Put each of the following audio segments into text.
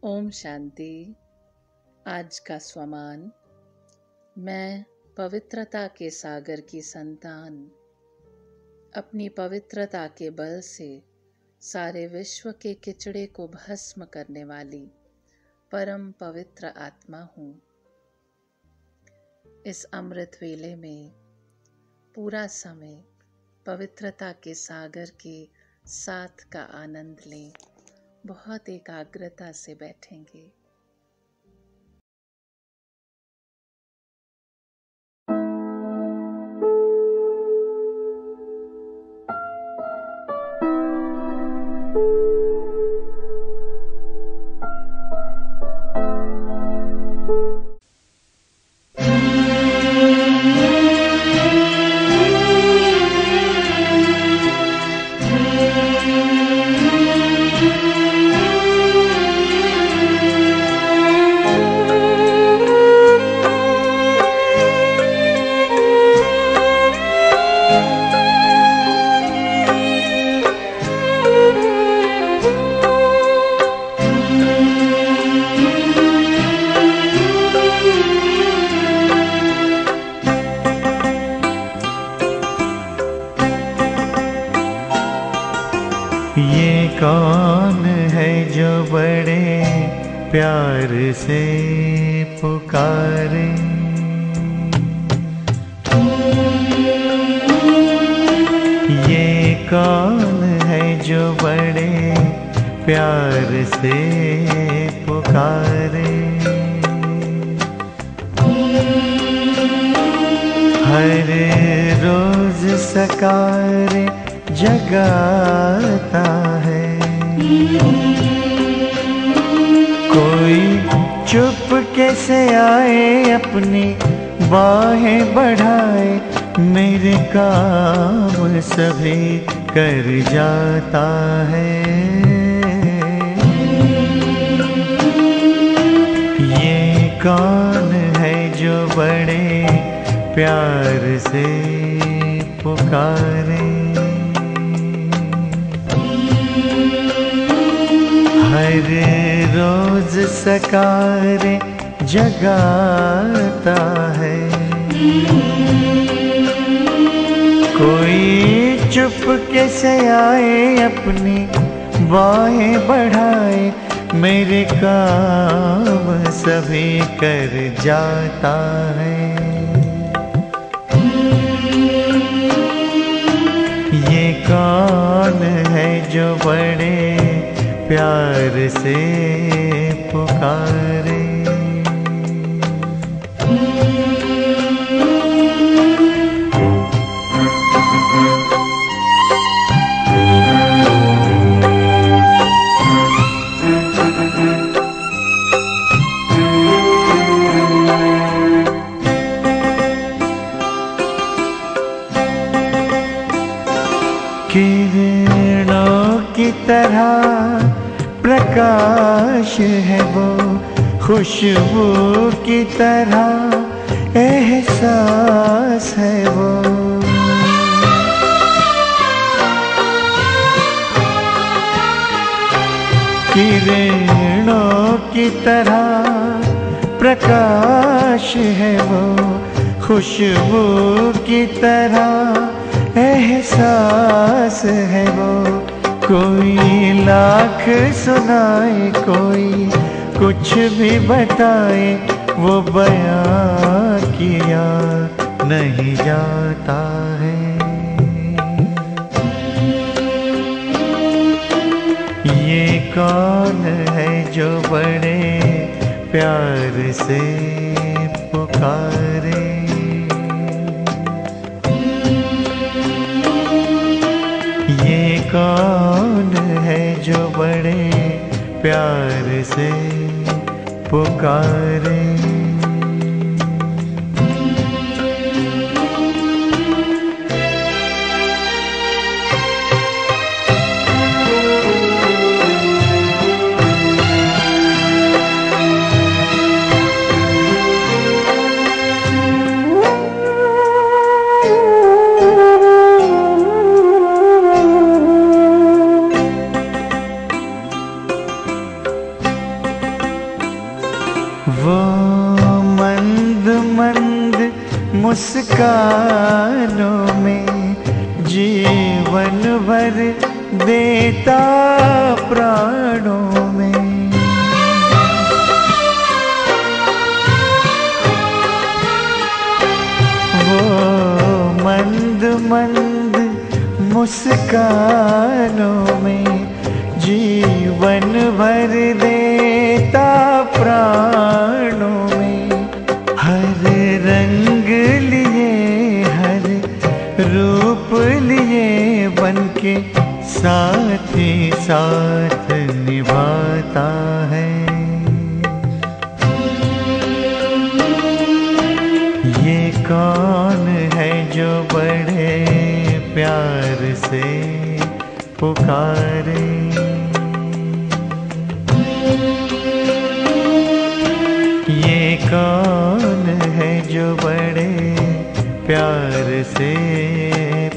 ओम शांति। आज का स्वमान। मैं पवित्रता के सागर की संतान, अपनी पवित्रता के बल से सारे विश्व के किचड़े को भस्म करने वाली परम पवित्र आत्मा हूँ। इस अमृत वेले में पूरा समय पवित्रता के सागर के साथ का आनंद लें। बहुत एकाग्रता से बैठेंगे। ये कौन है जो बड़े प्यार से पुकारे? ये कौन है जो बड़े प्यार से पुकारे? हर रोज सकारे जगाता है। कोई चुप कैसे आए, अपनी बाहें बढ़ाए, मेरे काम सभी कर जाता है। ये कौन है जो बड़े प्यार से पुकारे? हर रोज सकारे जगाता है। कोई चुप कैसे आए, अपनी बाहें बढ़ाए, मेरे काम सभी कर जाता है। ये कौन है जो बड़े प्यार से पुकारे? किरणों की तरह प्रकाश है वो, खुशबू की तरह एहसास है वो। किरणों की तरह प्रकाश है वो, खुशबू की तरह एहसास है वो। कोई लाख सुनाए, कोई कुछ भी बताए, वो बयां किया नहीं जाता है। ये कौन है जो बड़े प्यार से पुकारे? ये कौन है जो बड़े प्यार से पुकारे? मुस्कानों में जीवन भर देता प्राणों में। वो मंद मंद मुस्कानों में जीवन भर देता प्राणों में। हर रंग लिए हर रूप लिए बनके साथी साथ निभाता है। ये कौन है जो बड़े प्यार से पुकारे। ये कौन है जो बड़े प्यार से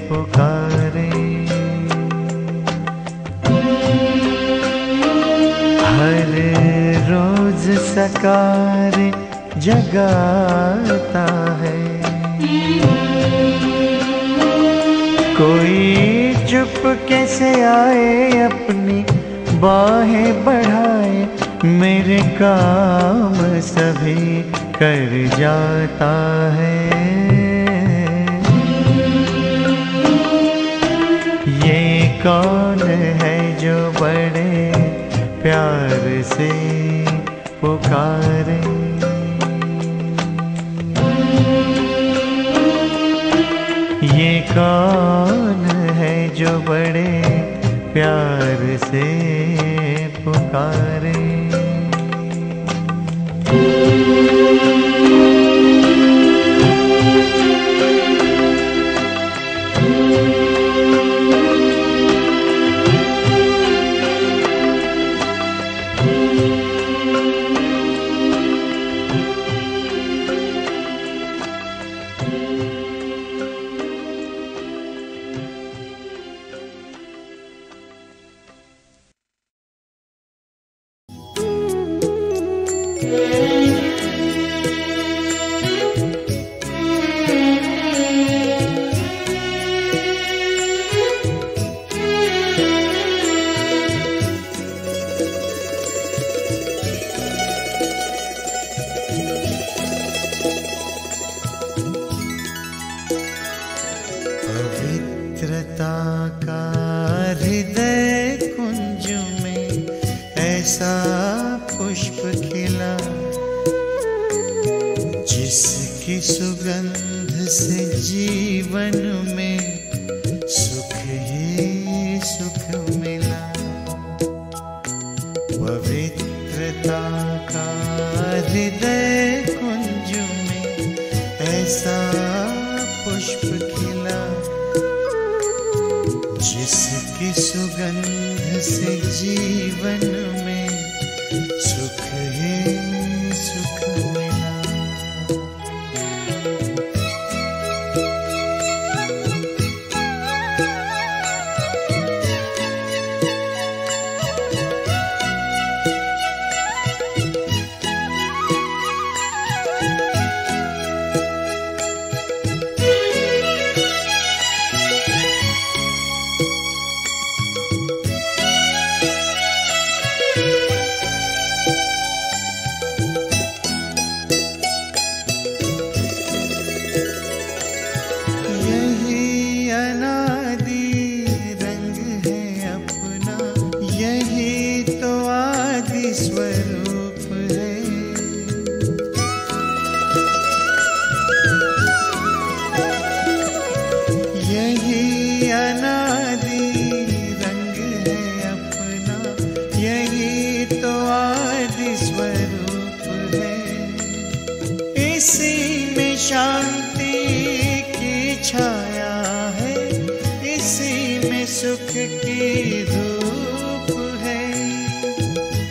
पुकारे। हर रोज सकार जगाता है। कोई चुप कैसे आए अपनी बाहें बढ़ाए, मेरे काम सभी कर जाता है। ये कौन है जो बड़े प्यार से पुकारे। ये कौन है जो बड़े प्यार से पुकारे। पवित्रता का हृदय कुंज में ऐसा पुष्प खिला, जिसकी सुगंध से जीवन में सुख ही सुख मिला। पवित्रता का हृदय कुंज में ऐसा पुष्प खिला, जिसकी सुगंध से जीवन में सुख ही सुख मिला। शांति की छाया है, इसी में सुख की धूप है।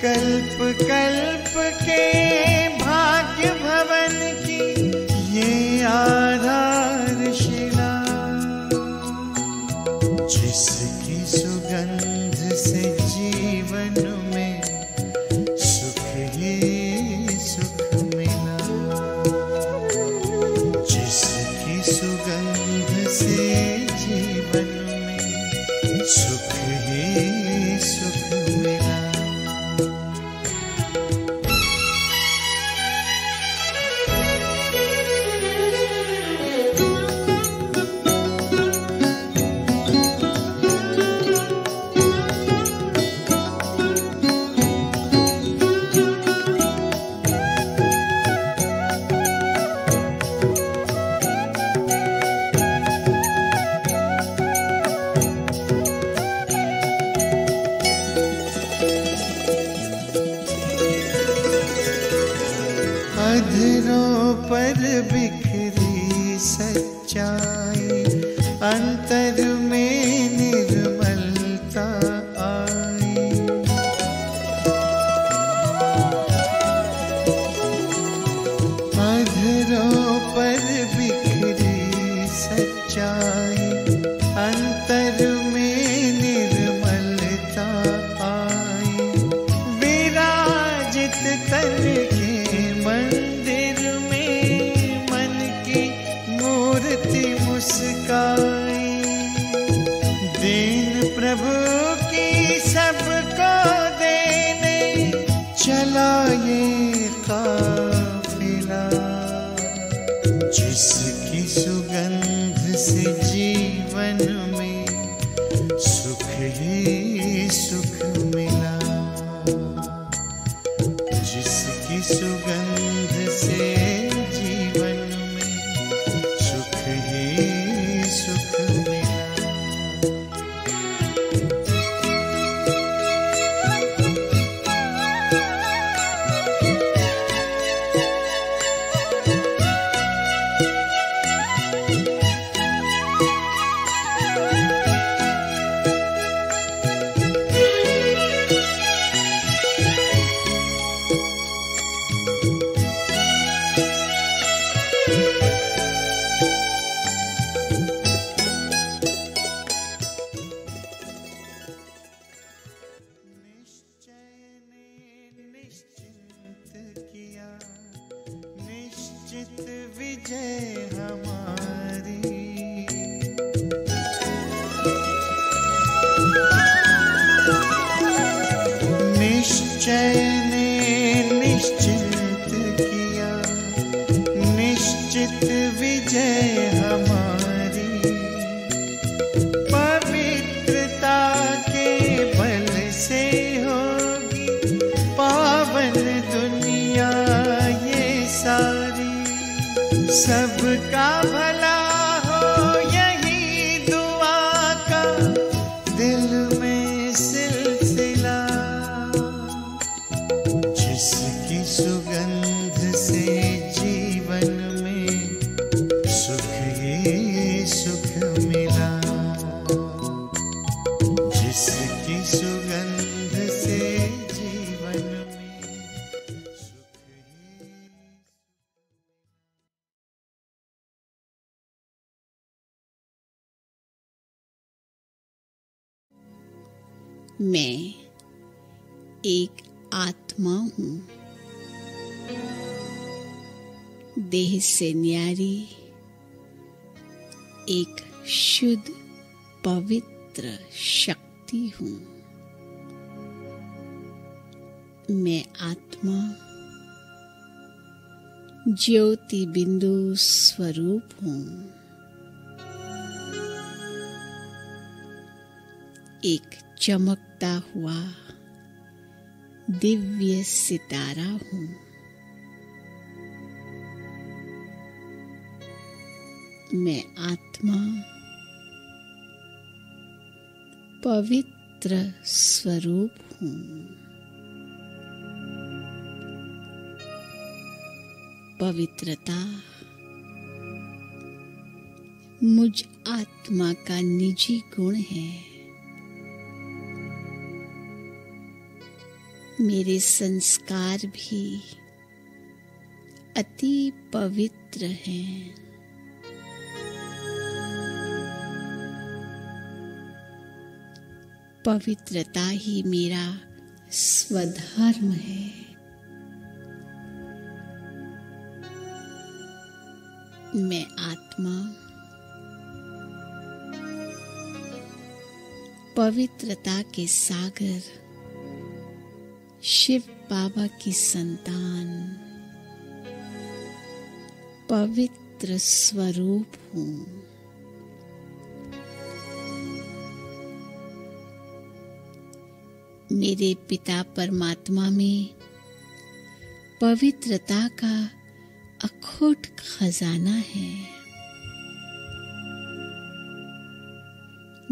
कल्प कल्प के भाग्य भवन की ये आधारशिला, जिसकी सुगंध से जीवन में सुख ही सुख मिला। पर बिखरी सच्चाई, अंतर में निर्मलता आई। अधरों पर बिखरी सच्चाई, अंतर में निर्मलता आई। विराजित तन के मंदिर में मन की मूर्ति मुस्काई। दीन प्रभु की सबको देने चला ये काफिला, जिसकी सुगंध से जीवन में सुख ही सुख मिला, जिसकी सुगंध से जीवन में सुख ही सुख मिला। निश्चित विजय हमारी, निश्चय ने निश्चित किया, निश्चित विजय हमारी। पवित्रता के बल से होगी पावन दुनिया ये सारी। सबका भला हो यही दुआ का दिल में सिलसिला, जिसकी सुगंध से जीवन में सुख ही सुख मिला, जिसकी सुगंध से जीवन में सुख ही। मैं एक आत्मा हूँ, देह से न्यारी, एक शुद्ध पवित्र शक्ति हूँ। मैं आत्मा ज्योति बिंदु स्वरूप हूँ, एक चमकता हुआ दिव्य सितारा हूँ। मैं आत्मा पवित्र स्वरूप हूँ। पवित्रता मुझ आत्मा का निजी गुण है। मेरे संस्कार भी अति पवित्र हैं। पवित्रता ही मेरा स्वधर्म है। मैं आत्मा पवित्रता के सागर शिव बाबा की संतान, पवित्र स्वरूप हूँ। मेरे पिता परमात्मा में पवित्रता का अखोट खजाना है।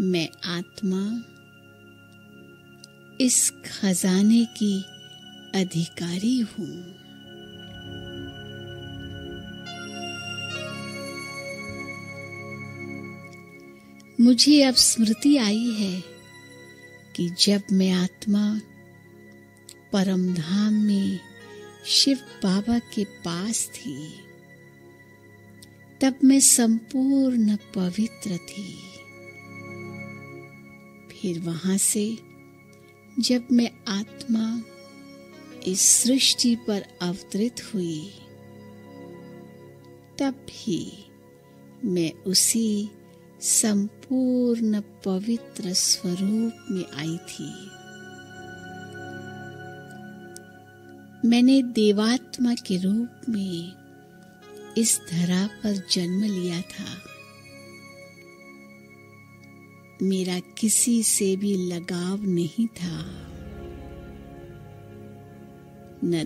मैं आत्मा इस खजाने की अधिकारी हूँ। मुझे अब स्मृति आई है कि जब मैं आत्मा परम धाम में शिव बाबा के पास थी, तब मैं संपूर्ण पवित्र थी। फिर वहां से जब मैं आत्मा इस सृष्टि पर अवतरित हुई, तब भी मैं उसी संपूर्ण पवित्र स्वरूप में आई थी। मैंने देवात्मा के रूप में इस धरा पर जन्म लिया था। मेरा किसी से भी लगाव नहीं था, न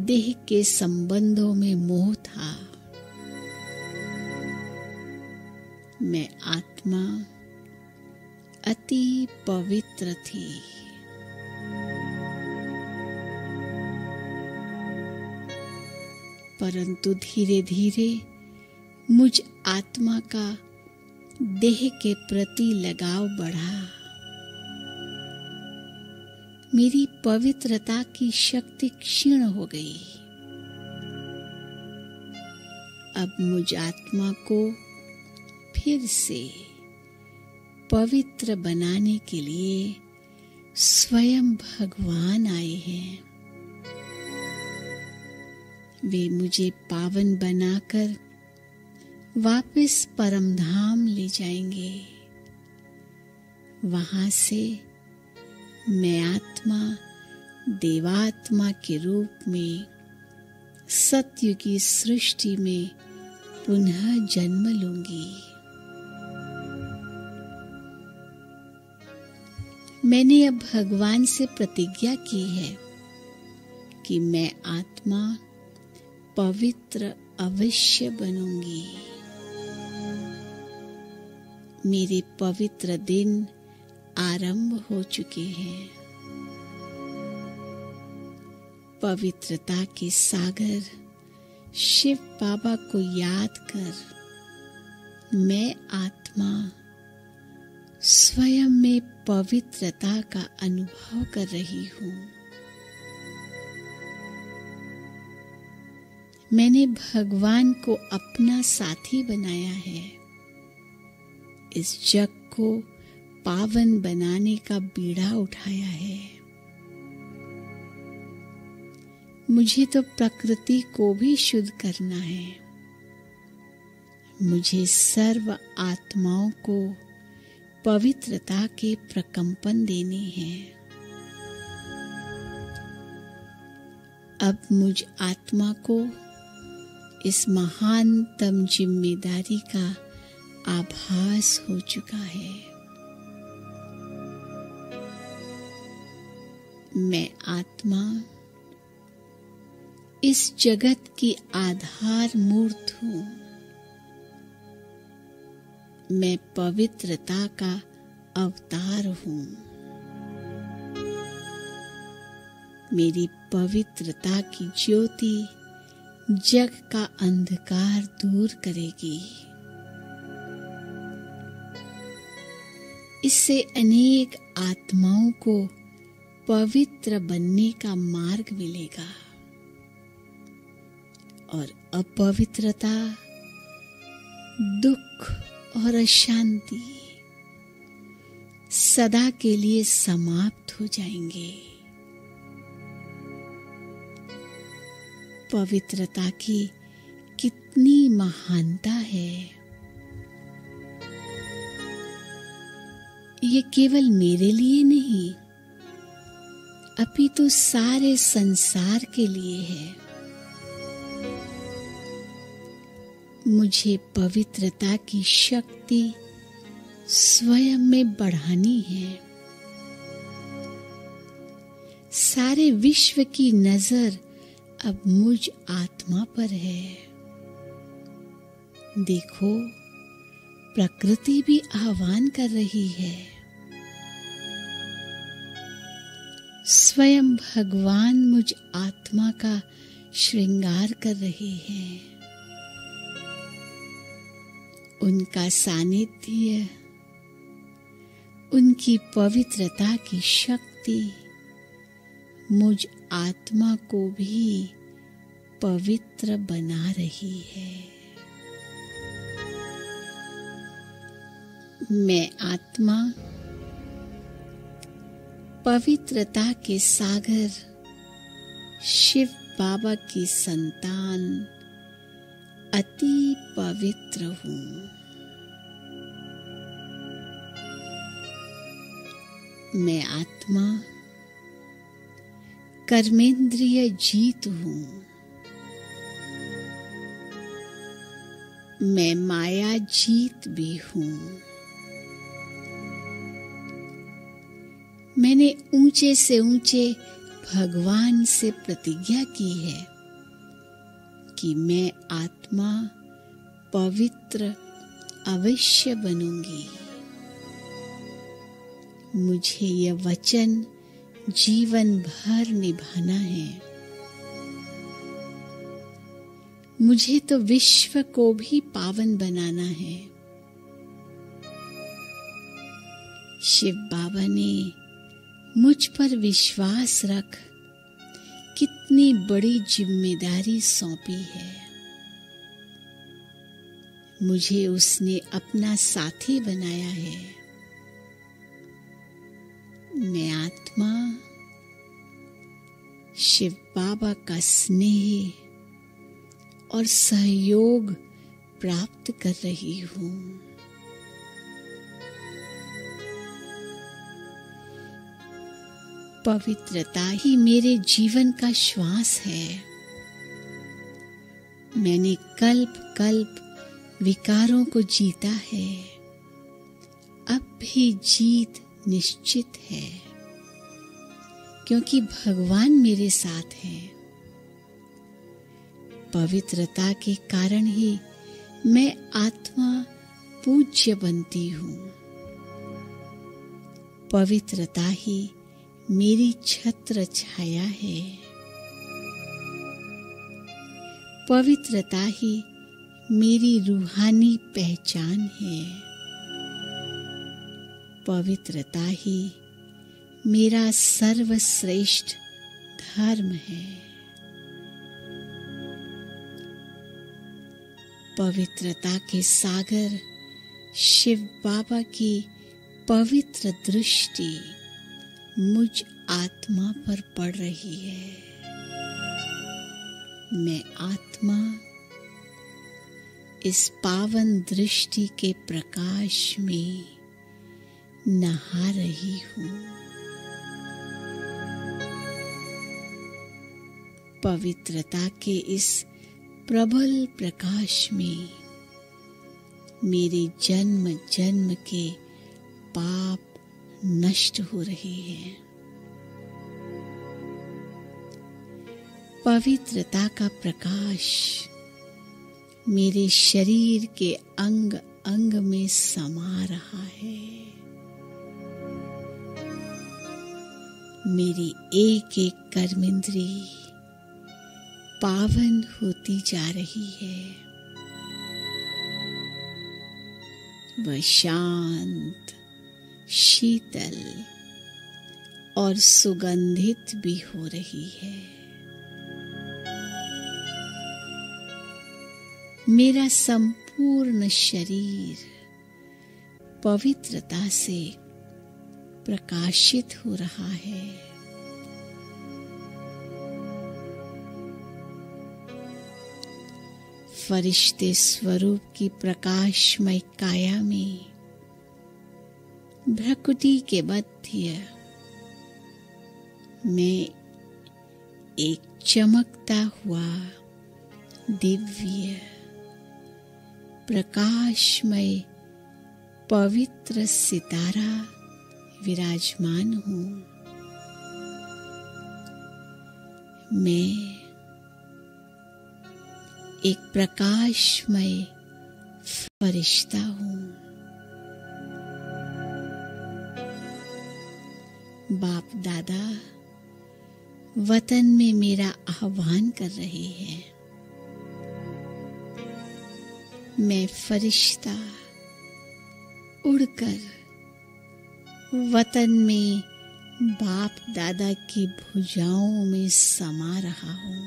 देह के संबंधों में मोह था। मैं आत्मा अति पवित्र थी। परंतु धीरे धीरे मुझ आत्मा का देह के प्रति लगाव बढ़ा। मेरी पवित्रता की शक्ति क्षीण हो गई। अब मुझ आत्मा को फिर से पवित्र बनाने के लिए स्वयं भगवान आए हैं। वे मुझे पावन बनाकर वापस परमधाम ले जाएंगे। वहां से मैं आत्मा देवात्मा के रूप में सत्य की सृष्टि में पुनः जन्म लूंगी। मैंने अब भगवान से प्रतिज्ञा की है कि मैं आत्मा पवित्र अवश्य बनूंगी। मेरे पवित्र दिन आरंभ हो चुके हैं। पवित्रता के सागर शिव बाबा को याद कर मैं आत्मा स्वयं में पवित्रता का अनुभव कर रही हूँ। मैंने भगवान को अपना साथी बनाया है। इस जग को पावन बनाने का बीड़ा उठाया है। मुझे तो प्रकृति को भी शुद्ध करना है। मुझे सर्व आत्माओं को पवित्रता के प्रकंपन देने हैं। अब मुझ आत्मा को इस महानतम जिम्मेदारी का आभास हो चुका है। मैं आत्मा इस जगत की आधार मूर्त हूँ। मैं पवित्रता का अवतार हूँ। मेरी पवित्रता की ज्योति जग का अंधकार दूर करेगी। इससे अनेक आत्माओं को पवित्र बनने का मार्ग मिलेगा और अपवित्रता, दुख और अशांति सदा के लिए समाप्त हो जाएंगे। पवित्रता की कितनी महानता है। ये केवल मेरे लिए नहीं, अपितु सारे संसार के लिए है। मुझे पवित्रता की शक्ति स्वयं में बढ़ानी है। सारे विश्व की नजर अब मुझ आत्मा पर है। देखो, प्रकृति भी आह्वान कर रही है। स्वयं भगवान मुझ आत्मा का श्रृंगार कर रहे हैं। उनका सानिध्य, उनकी पवित्रता की शक्ति मुझ आत्मा को भी पवित्र बना रही है। मैं आत्मा पवित्रता के सागर शिव बाबा की संतान अति पवित्र हूँ। मैं आत्मा कर्मेंद्रिय जीत हूँ। मैं माया जीत भी हूँ। मैंने ऊंचे से ऊंचे भगवान से प्रतिज्ञा की है कि मैं आत्मा पवित्र अवश्य बनूंगी। मुझे यह वचन जीवन भर निभाना है। मुझे तो विश्व को भी पावन बनाना है। शिव बाबा ने मुझ पर विश्वास रख कितनी बड़ी जिम्मेदारी सौंपी है। मुझे उसने अपना साथी बनाया है। मैं आत्मा शिव बाबा का स्नेह और सहयोग प्राप्त कर रही हूँ। पवित्रता ही मेरे जीवन का श्वास है। मैंने कल्प कल्प विकारों को जीता है। अब भी जीत निश्चित है, क्योंकि भगवान मेरे साथ हैं। पवित्रता के कारण ही मैं आत्मा पूज्य बनती हूँ। पवित्रता ही मेरी छत्र छाया है। पवित्रता ही मेरी रूहानी पहचान है। पवित्रता ही मेरा सर्वश्रेष्ठ धर्म है। पवित्रता के सागर शिव बाबा की पवित्र दृष्टि मुझ आत्मा पर पड़ रही है। मैं आत्मा इस पावन दृष्टि के प्रकाश में नहा रही हूँ। पवित्रता के इस प्रबल प्रकाश में मेरे जन्म जन्म के पाप नष्ट हो रहे हैं। पवित्रता का प्रकाश मेरे शरीर के अंग अंग में समा रहा है। मेरी एक एक कर्मेंद्री पावन होती जा रही है। वह शांत, शीतल और सुगंधित भी हो रही है। मेरा संपूर्ण शरीर पवित्रता से प्रकाशित हो रहा है। फरिश्ते स्वरूप की प्रकाशमय काया में भ्रकुटी के मध्य मैं एक चमकता हुआ दिव्य प्रकाशमय पवित्र सितारा विराजमान हूँ। मैं एक प्रकाशमय फरिश्ता हूँ। बाप दादा वतन में मेरा आह्वान कर रहे हैं। मैं फरिश्ता उड़कर वतन में बाप दादा की भुजाओं में समा रहा हूँ।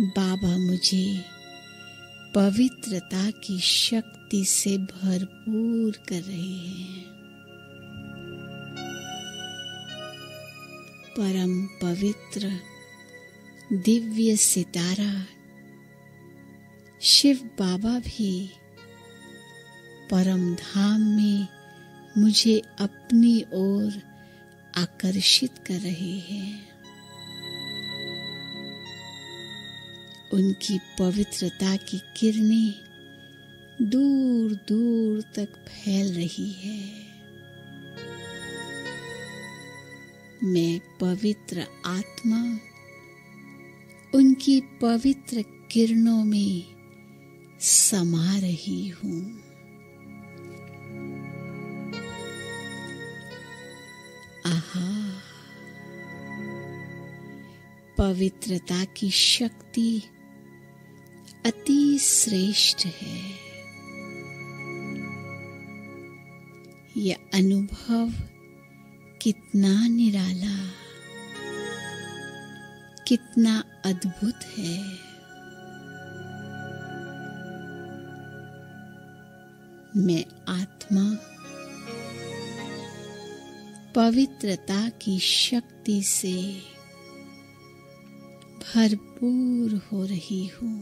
बाबा मुझे पवित्रता की शक्ति से भरपूर कर रहे हैं। परम पवित्र दिव्य सितारा शिव बाबा भी परम धाम में मुझे अपनी ओर आकर्षित कर रहे हैं। उनकी पवित्रता की किरणें दूर दूर तक फैल रही है। मैं पवित्र आत्मा उनकी पवित्र किरणों में समा रही हूँ। आहा, पवित्रता की शक्ति अति श्रेष्ठ है। यह अनुभव कितना निराला, कितना अद्भुत है। मैं आत्मा पवित्रता की शक्ति से भरपूर हो रही हूँ।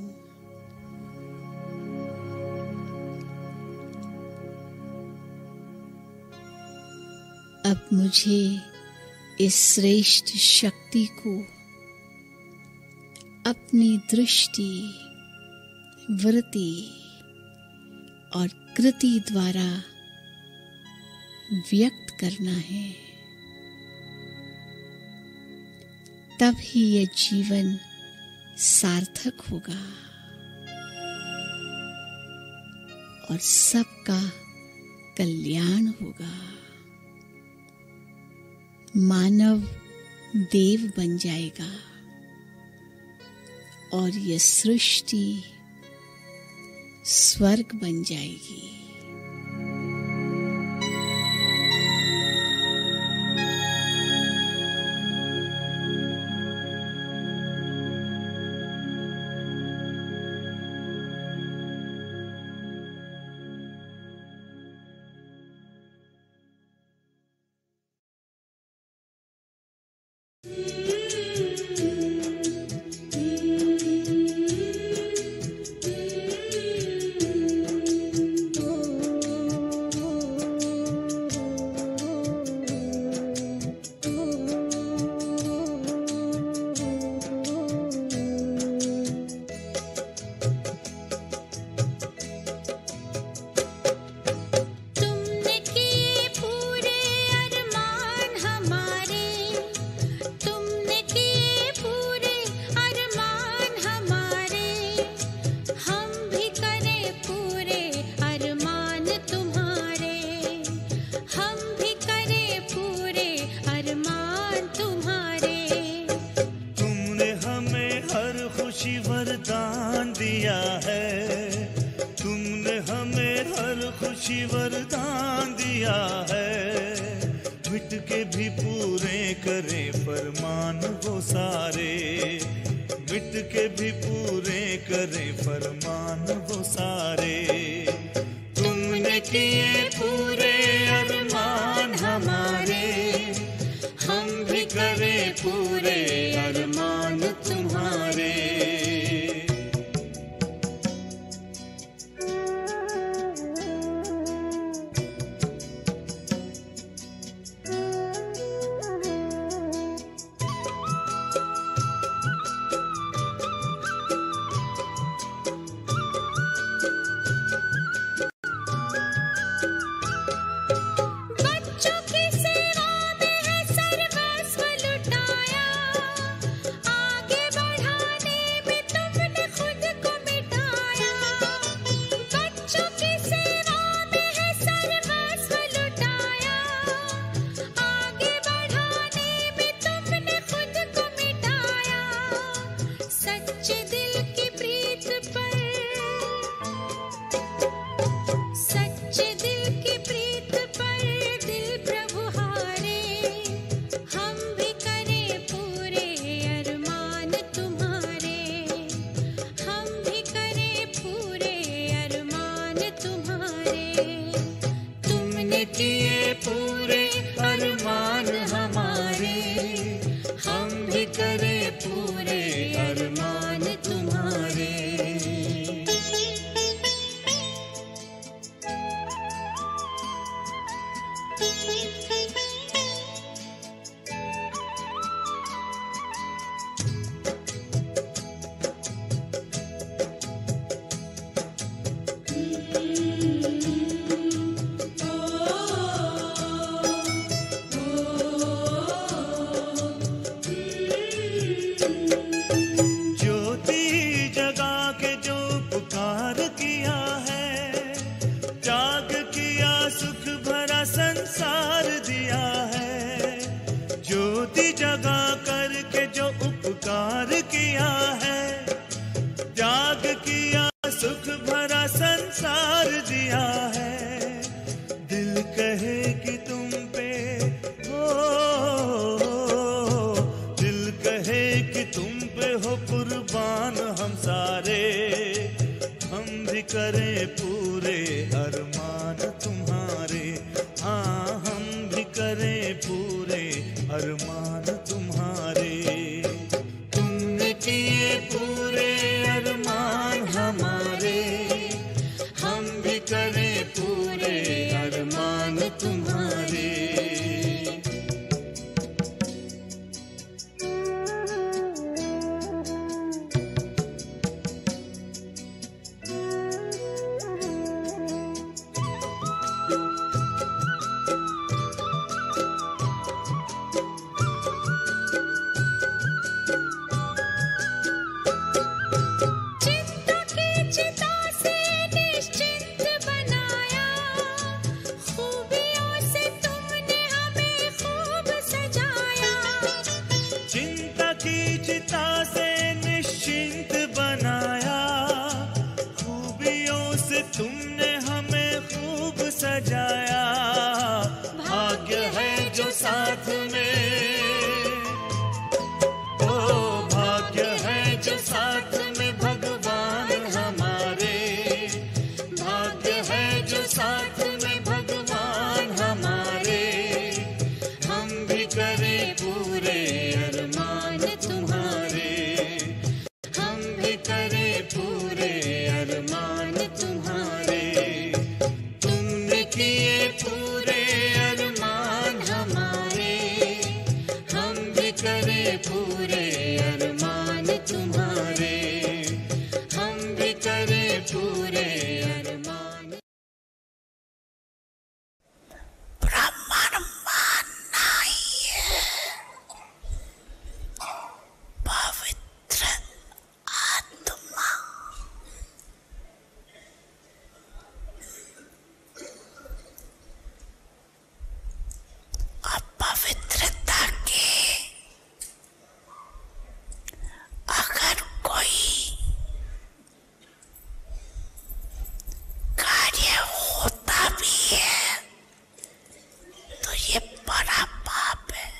अब मुझे इस श्रेष्ठ शक्ति को अपनी दृष्टि, वृत्ति और कृति द्वारा व्यक्त करना है। तब ही यह जीवन सार्थक होगा और सबका कल्याण होगा। मानव देव बन जाएगा और यह सृष्टि स्वर्ग बन जाएगी। वरदान दिया है, तुमने हमें हर खुशी वरदान दिया है। मिट के भी पूरे करे फरमान वो सारे, मिट के भी पूरे करे फरमान वो सारे। तुमने किए पूरे अरमान हमारे, हम भी करें पूरे अरमान तुम्हारे। तुमने किए पूरे अरमान हमारे, हम भी करें पूरे अरमान तुम्हारे। संसार दिया है, ज्योति जगा करके जो उपकार किया है, त्याग किया सुख भरा संसार दिया है। दिल कहे कि तुम पे हो, दिल कहे कि तुम पे हो कुर्बान हम सारे, हम भी करें पूरे अरमान तुम्हारे। हाँ, हम भी करें पूरे अरमान तुम्हारे। तुमने किए पूरे अरमान हमारे, हम भी करें पूरे अरमान तुम्हारे। तुमने हमें खूब सजाया, भाग्य है जो साथ में, ओ भाग्य है जो साथ में भगवान हमारे, भाग्य है जो साथ में भगवान हमारे। हम भी करें पूरे अरमान तुम्हारे, हम भी करें पूरे अरमान तुम्हारे। तुमने किए पूरे अरमान हमारे, हम भी करें पूरे अरमान तुम्हारे, हम भी करें पूरे अरमान। ब्राह्मण मानना ही है पवित्र आत्मा। पवित्रता के अगर कोई कार्य होता भी है तो ये बड़ा पाप है।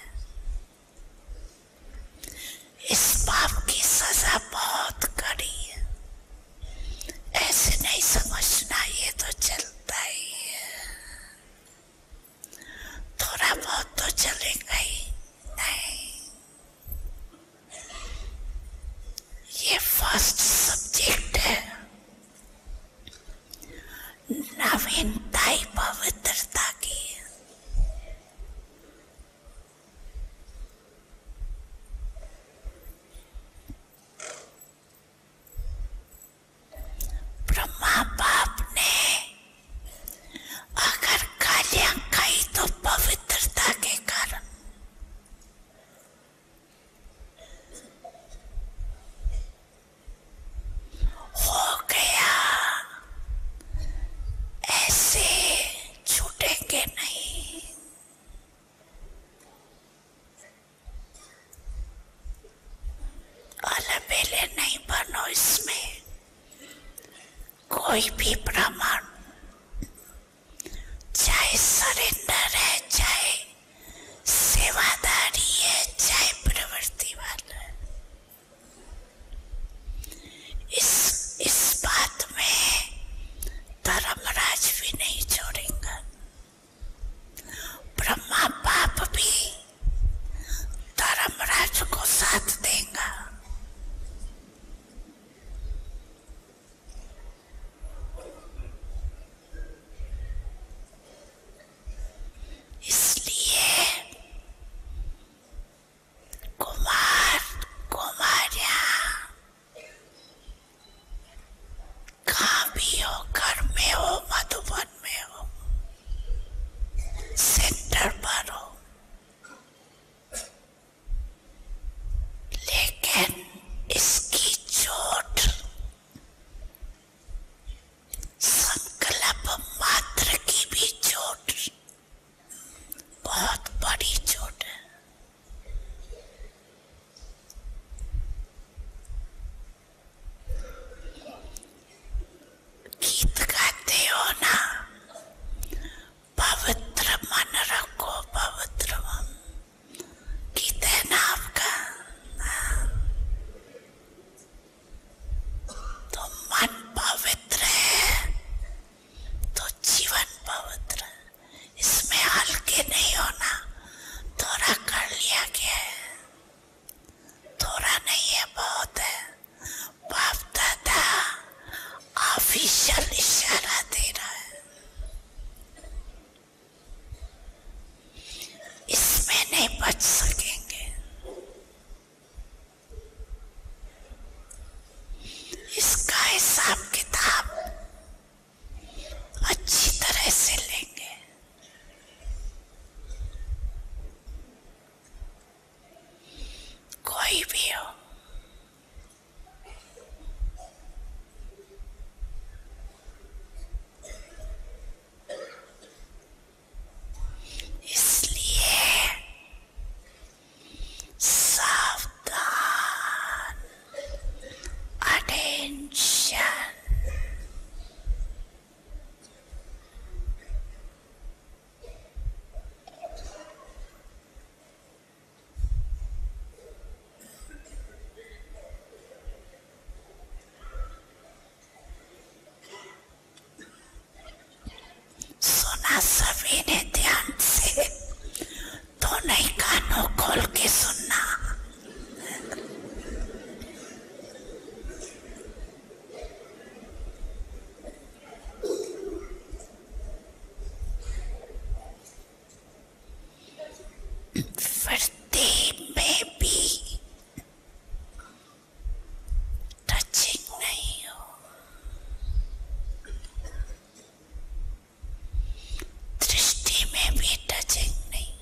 इस पाप की सजा बहुत कड़ी है। ऐसे नहीं समझना ये तो चलता ही है, थोड़ा बहुत तो चलेगा ही नहीं। ये फर्स्ट सब्जेक्ट है, नवीनता ही पवित्रता की। ब्रह्मा बाप ने अगर गालियां खाई तो पवित्रता के कारण, हो गया, ऐसे छूटेंगे नहीं। अलबेले नहीं बनो इसमें। कोई भी ब्राह्मण चाहे सरेंडर है, चाहे सेवादारी है, चाहे प्रवृत्ति वाला है, इस बात में धर्मराज भी नहीं सभी ने ध्यान से दोनों ही कानों खोल के सुनना। वृत्ति में भी टचिंग नहीं हो, दृष्टि में भी टचिंग नहीं,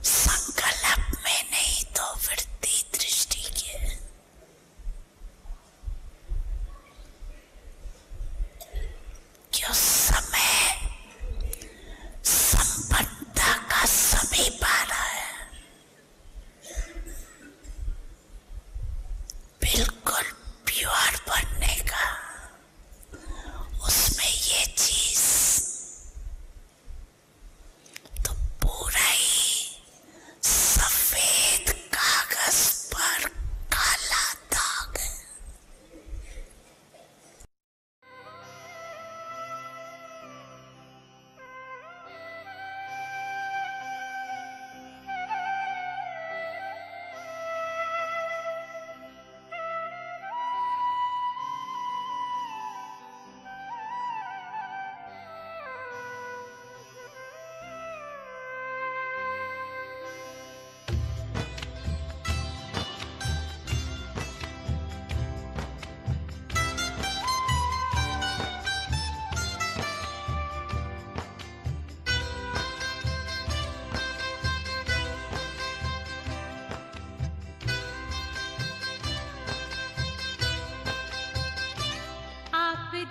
संकल्प में नहीं तो वृत्ति दृष्टि के। क्यों समय संपन्नता का समीप आ रहा है, बिल्कुल प्योर बनने का। उसमें ये चीज तो पूरा ही सफेद कागज पर काला दाग है।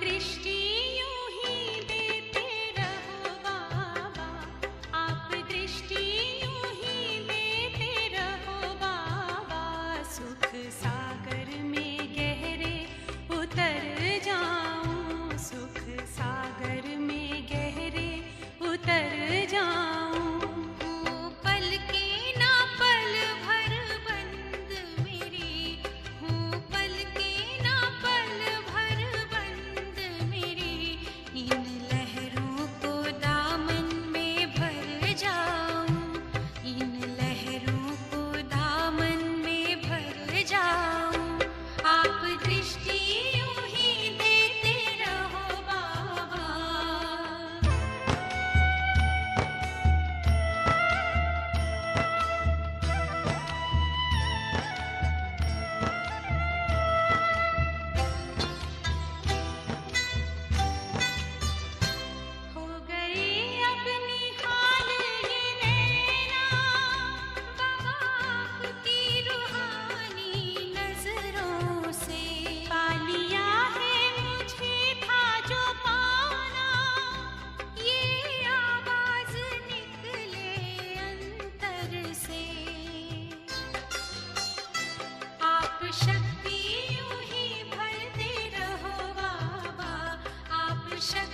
दृष्टि यूं ही देते रहो बाबा, आप दृष्टि यूं ही देते रहो बाबा। सुख सागर में गहरे उतर जाऊं, सुख सागर में गहरे उतर जाऊं। पल के ना पल भर बंद मेरी हूँ, पल के ना पल भर बंद मेरी। इन लहरों को दामन में भर जाऊं, इन लहरों को दामन में भर जाऊं। आप दृष्टि यूं ही देते रहो बाबा। हो गई अब निहाल ये नैना बाबा आपकी रूहानी नजरों से। पा लिया है मुझे था जो पाना, ये आवाज निकले अंतर से। आप शक्ति यूं ही भरते रहो बाबा, आप शक्ति